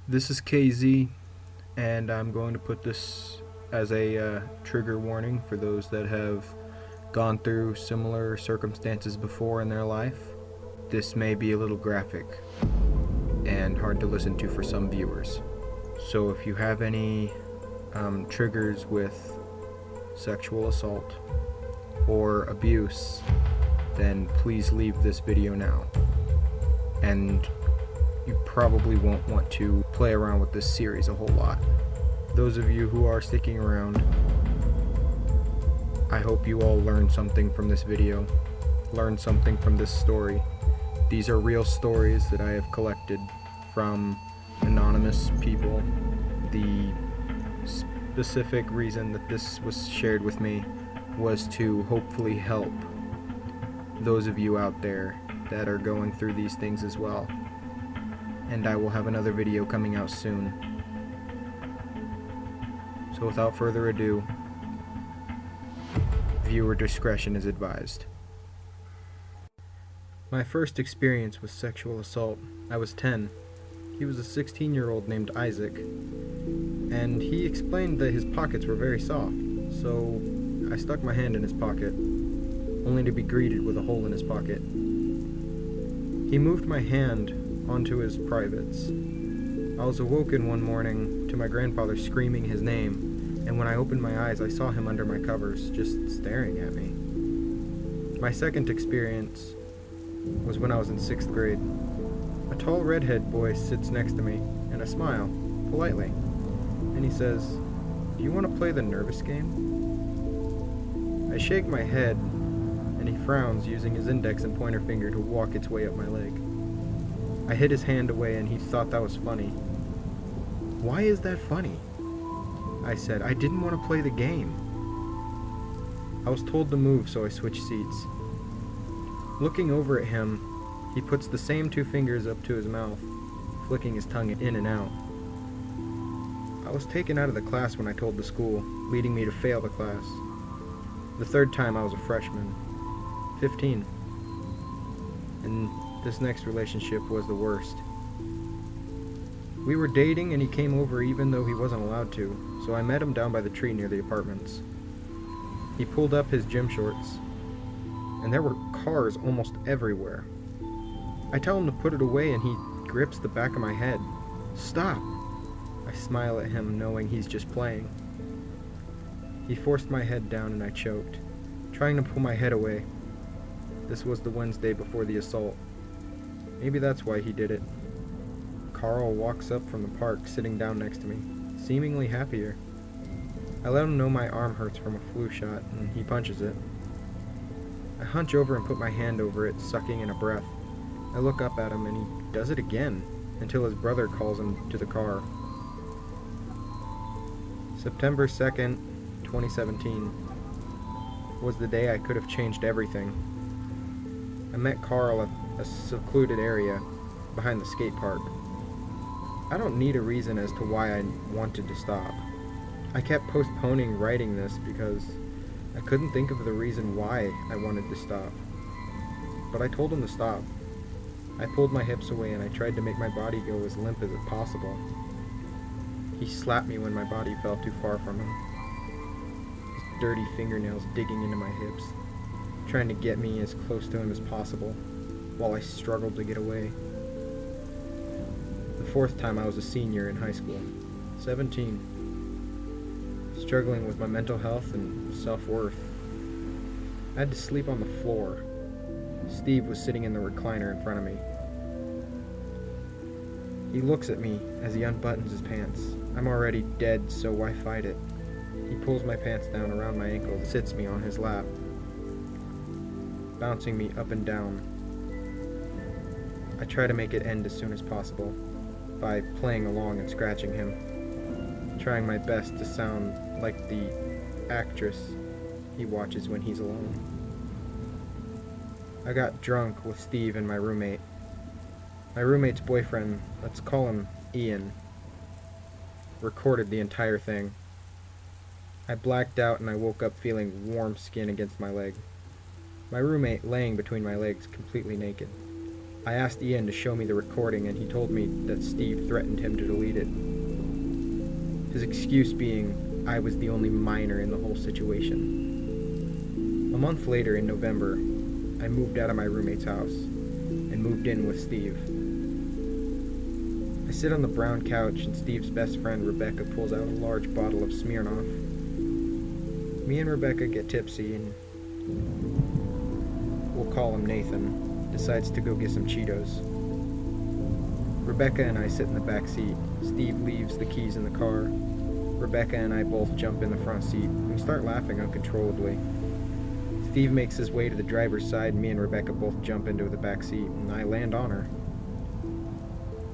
This is KZ, and I'm going to put this as a trigger warning for those that have gone through similar circumstances before in their life. This may be a little graphic and hard to listen to for some viewers. So if you have any triggers with sexual assault or abuse, then please leave this video now. And you probably won't want to play around with this series a whole lot. Those of you who are sticking around, I hope you all learned something from this video, learned something from this story. These are real stories that I have collected from anonymous people. The specific reason that this was shared with me was to hopefully help those of you out there that are going through these things as well. And I will have another video coming out soon. So without further ado, viewer discretion is advised. My first experience with sexual assault, I was 10. He was a 16-year-old named Isaac, and he explained that his pockets were very soft, so I stuck my hand in his pocket, only to be greeted with a hole in his pocket. He moved my hand onto his privates. I was awoken one morning to my grandfather screaming his name, and when I opened my eyes I saw him under my covers, just staring at me. My second experience was when I was in 6th grade. A tall redhead boy sits next to me, and I smile, politely, and he says, "Do you want to play the nervous game?" I shake my head, and he frowns, using his index and pointer finger to walk its way up my leg. I hid his hand away, and he thought that was funny. "Why is that funny?" I said. "I didn't want to play the game." I was told to move, so I switched seats. Looking over at him, he puts the same 2 fingers up to his mouth, flicking his tongue in and out. I was taken out of the class when I told the school, leading me to fail the class. The 3rd time I was a freshman, 15. And this next relationship was the worst. We were dating and he came over even though he wasn't allowed to, so I met him down by the tree near the apartments. He pulled up his gym shorts, and there were cars almost everywhere. I tell him to put it away and he grips the back of my head. "Stop!" I smile at him knowing he's just playing. He forced my head down and I choked, trying to pull my head away. This was the Wednesday before the assault. Maybe that's why he did it. Carl walks up from the park, sitting down next to me, seemingly happier. I let him know my arm hurts from a flu shot, and he punches it. I hunch over and put my hand over it, sucking in a breath. I look up at him, and he does it again, until his brother calls him to the car. September 2nd, 2017, was the day I could have changed everything. I met Carl at a secluded area behind the skate park. I don't need a reason as to why I wanted to stop. I kept postponing writing this because I couldn't think of the reason why I wanted to stop. But I told him to stop. I pulled my hips away and I tried to make my body go as limp as possible. He slapped me when my body fell too far from him, his dirty fingernails digging into my hips, trying to get me as close to him as possible, while I struggled to get away. The 4th time I was a senior in high school, 17, struggling with my mental health and self-worth. I had to sleep on the floor. Steve was sitting in the recliner in front of me. He looks at me as he unbuttons his pants. I'm already dead, so why fight it? He pulls my pants down around my ankles and sits me on his lap, bouncing me up and down. I try to make it end as soon as possible by playing along and scratching him, trying my best to sound like the actress he watches when he's alone. I got drunk with Steve and my roommate. My roommate's boyfriend, let's call him Ian, recorded the entire thing. I blacked out and I woke up feeling warm skin against my leg. My roommate laying between my legs, completely naked. I asked Ian to show me the recording, and he told me that Steve threatened him to delete it. His excuse being I was the only minor in the whole situation. A month later, in November, I moved out of my roommate's house and moved in with Steve. I sit on the brown couch, and Steve's best friend, Rebecca, pulls out a large bottle of Smirnoff. Me and Rebecca get tipsy, and we'll call him Nathan, decides to go get some Cheetos. Rebecca and I sit in the back seat. Steve leaves the keys in the car. Rebecca and I both jump in the front seat. We start laughing uncontrollably. Steve makes his way to the driver's side, and me and Rebecca both jump into the back seat, and I land on her.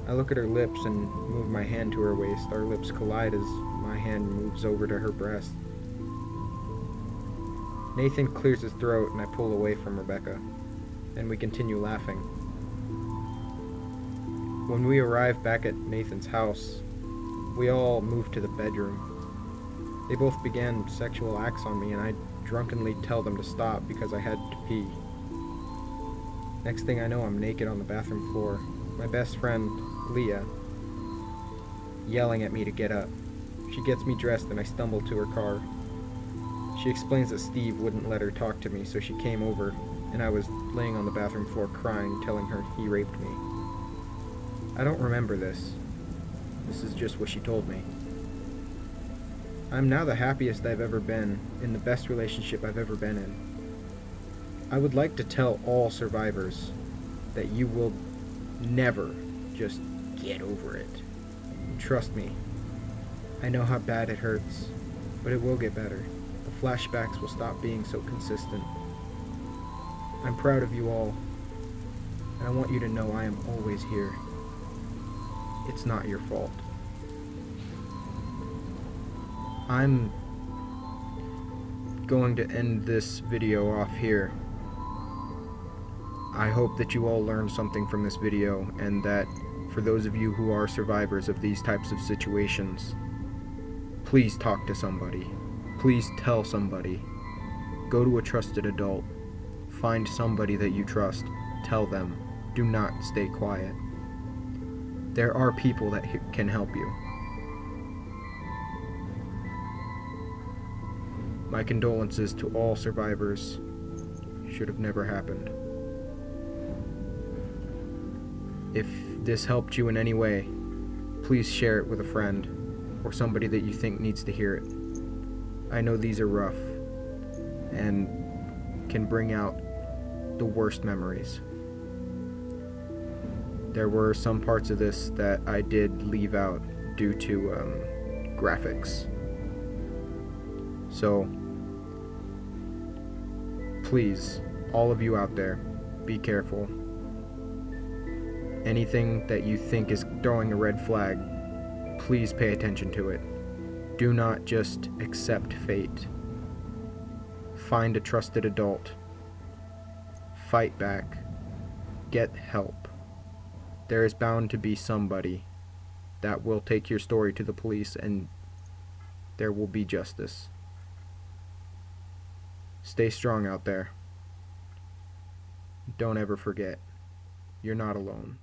I look at her lips and move my hand to her waist. Our lips collide as my hand moves over to her breast. Nathan clears his throat, and I pull away from Rebecca, and we continue laughing. When we arrive back at Nathan's house, we all move to the bedroom. They both began sexual acts on me, and I drunkenly tell them to stop because I had to pee. Next thing I know, I'm naked on the bathroom floor. My best friend, Leah, yelling at me to get up. She gets me dressed, and I stumble to her car. She explains that Steve wouldn't let her talk to me, so she came over, and I was laying on the bathroom floor crying, telling her he raped me. I don't remember this. This is just what she told me. I'm now the happiest I've ever been, in the best relationship I've ever been in. I would like to tell all survivors that you will never just get over it. Trust me. I know how bad it hurts, but it will get better. The flashbacks will stop being so consistent. I'm proud of you all, and I want you to know I am always here. It's not your fault. I'm going to end this video off here. I hope that you all learned something from this video, and that for those of you who are survivors of these types of situations, please talk to somebody. Please tell somebody. Go to a trusted adult. Find somebody that you trust. Tell them. Do not stay quiet. There are people that can help you. My condolences to all survivors. Should have never happened. If this helped you in any way, please share it with a friend or somebody that you think needs to hear it. I know these are rough and can bring out the worst memories. There were some parts of this that I did leave out due to graphics. So, please, all of you out there, be careful. Anything that you think is throwing a red flag, please pay attention to it. Do not just accept fate. Find a trusted adult. Fight back. Get help. There is bound to be somebody that will take your story to the police, and there will be justice. Stay strong out there. Don't ever forget, you're not alone.